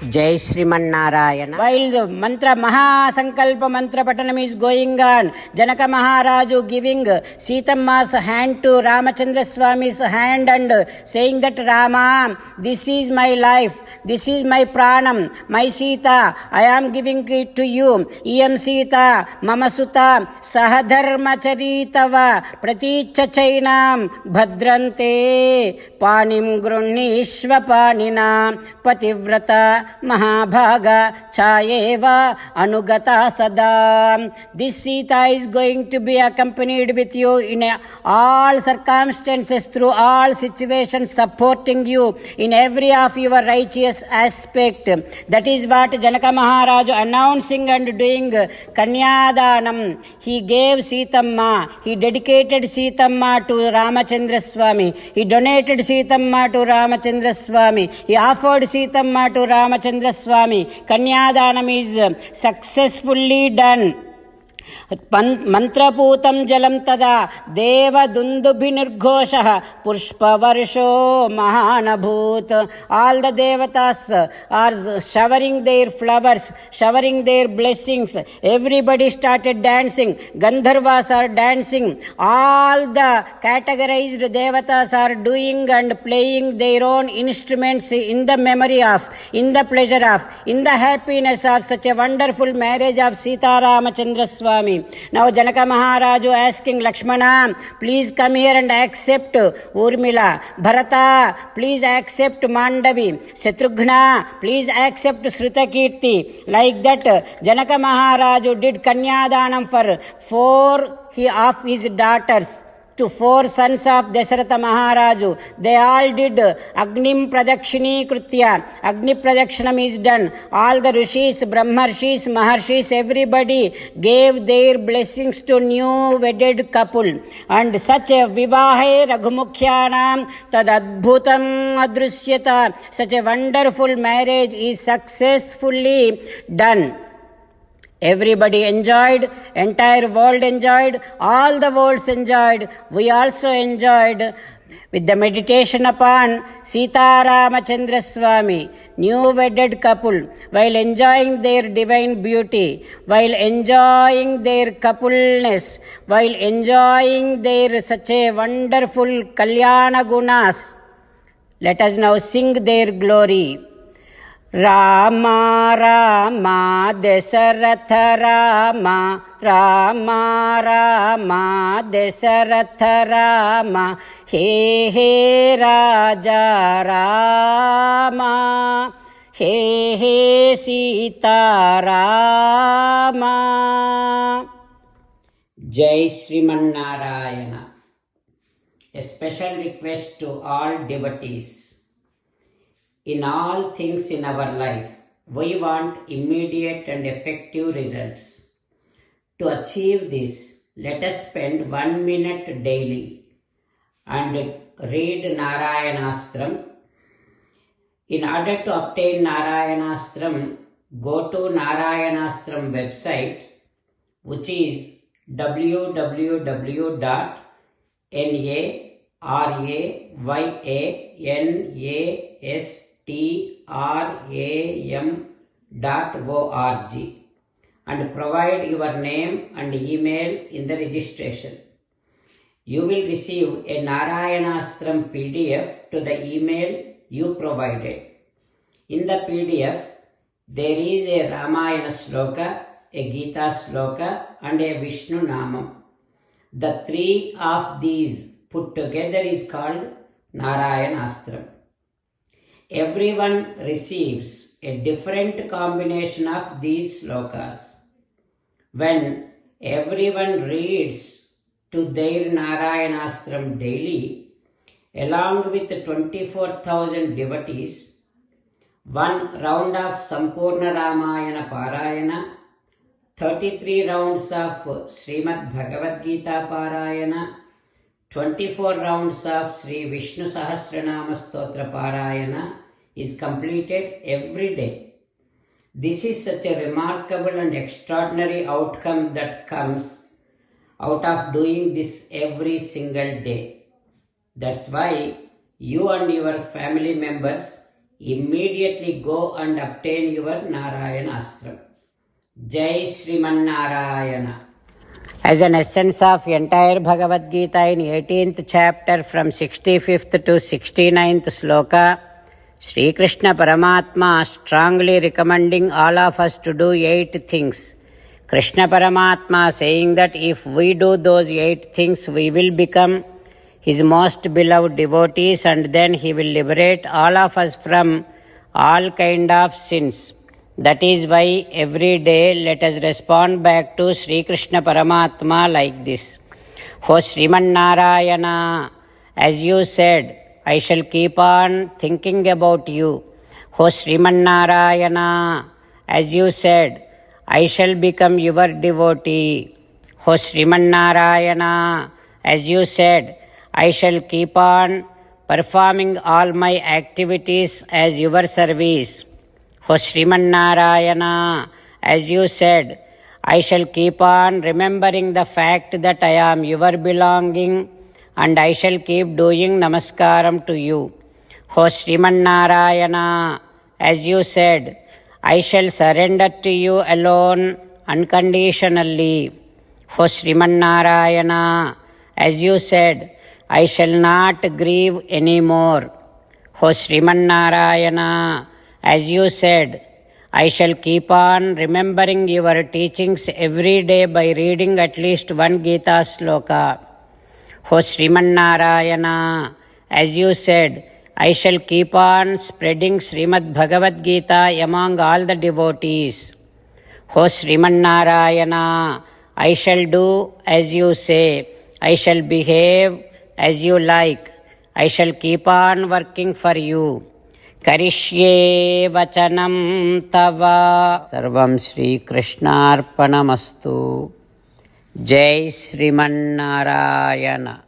Jai Sriman While the mantra Mahasankalpa mantra patanam is going on, Janaka Maharaju giving Sitamma's hand to Ramachandra Swami's hand and saying that Rama, this is my life, this is my pranam, my Sita, I am giving it to you. Iyam Sita, Mama Suta, Sahadharma Charitava, Praticha Chainam, Bhadrante, Panim Grunishva Panina, Pativrata, Mahabhaga Chayeva Anugata Sada. This Sita is going to be accompanied with you in all circumstances, through all situations, supporting you in every of your righteous aspect. That is what Janaka Maharaj announcing and doing Kanyadanam. He gave Sitamma. He dedicated Sitamma to Ramachandra Swami. He donated Sitamma to Ramachandra Swami. He offered Sitamma to Ramachandra Swami. Kanyadanam is successfully done. Mantraputam jalam tada deva dundubhinirghosha pushpavarsho mahanabhut. All the devatas are showering their flowers, showering their blessings. Everybody started dancing. Gandharvas are dancing. All the categorized devatas are doing and playing their own instruments in the memory of, in the pleasure of, in the happiness of such a wonderful marriage of Sita Ramachandra Swami. Now Janaka Maharaju asking Lakshmana, please come here and accept Urmila. Bharata, please accept Mandavi. Shatrughna, please accept Shrutakirti. Like that, Janaka Maharaju did Kanyadanam for 4 of his daughters to 4 sons of Dasharatha Maharaju. They all did Agnim Pradakshini Krutya. Agni Pradakshinam is done. All the Rishis, Brahmarshis, Maharshis, everybody gave their blessings to new wedded couple. And such a Vivahe Raghumukhyanam Tad Adbhutam Adrusyata. Such a wonderful marriage is successfully done. Everybody enjoyed, entire world enjoyed, all the worlds enjoyed. We also enjoyed with the meditation upon Sita Ramachandra Swami, new wedded couple, while enjoying their divine beauty, while enjoying their coupleness, while enjoying their such a wonderful Kalyana Gunas. Let us now sing their glory. Rama Rama Dasharatha Rama Rama Rama Dasharatha Rama He He Raja Rama He He Sita Rama. Jai Sriman Narayana. A special request to all devotees. In all things in our life, we want immediate and effective results. To achieve this, let us spend 1 minute daily and read Narayanastram. In order to obtain Narayanastram, go to Narayanastram website, which is www.narayanaStram.org and provide your name and email in the registration. You will receive a Narayanastram PDF to the email you provided. In the PDF, there is a Ramayana Sloka, a Gita Sloka and a Vishnu Namam. The 3 of these put together is called Narayanastram. Everyone receives a different combination of these slokas. When everyone reads to their Narayanastram daily, along with 24,000 devotees, 1 round of Sampurna Ramayana Parayana, 33 rounds of Srimad Bhagavad Gita Parayana, 24 rounds of Sri Vishnu Sahasranama Stotra Parayana is completed every day. This is such a remarkable and extraordinary outcome that comes out of doing this every single day. That's why you and your family members immediately go and obtain your Narayana Astram. Jai Srimannarayana. As an essence of entire Bhagavad Gita in 18th chapter from 65th to 69th sloka, Sri Krishna Paramatma strongly recommending all of us to do 8 things. Krishna Paramatma saying that if we do those 8 things, we will become his most beloved devotees, and then he will liberate all of us from all kind of sins. That is why every day let us respond back to Sri Krishna Paramatma like this. O Srimannarayana, as you said, I shall keep on thinking about you. O Srimannarayana, as you said, I shall become your devotee. O Srimannarayana, as you said, I shall keep on performing all my activities as your service. O Srimannarayana, as you said, I shall keep on remembering the fact that I am your belonging, and I shall keep doing namaskaram to you. O Srimannarayana, as you said, I shall surrender to you alone unconditionally. O Srimannarayana, as you said, I shall not grieve anymore. O Srimannarayana, as you said, I shall keep on remembering your teachings every day by reading at least one Gita sloka. O Srimannarayana, as you said, I shall keep on spreading Srimad Bhagavad Gita among all the devotees. O Srimannarayana, I shall do as you say. I shall behave as you like. I shall keep on working for you. Karishye vachanam tava. Sarvam Shri Krishnarpanamastu. Jai Srimannarayana.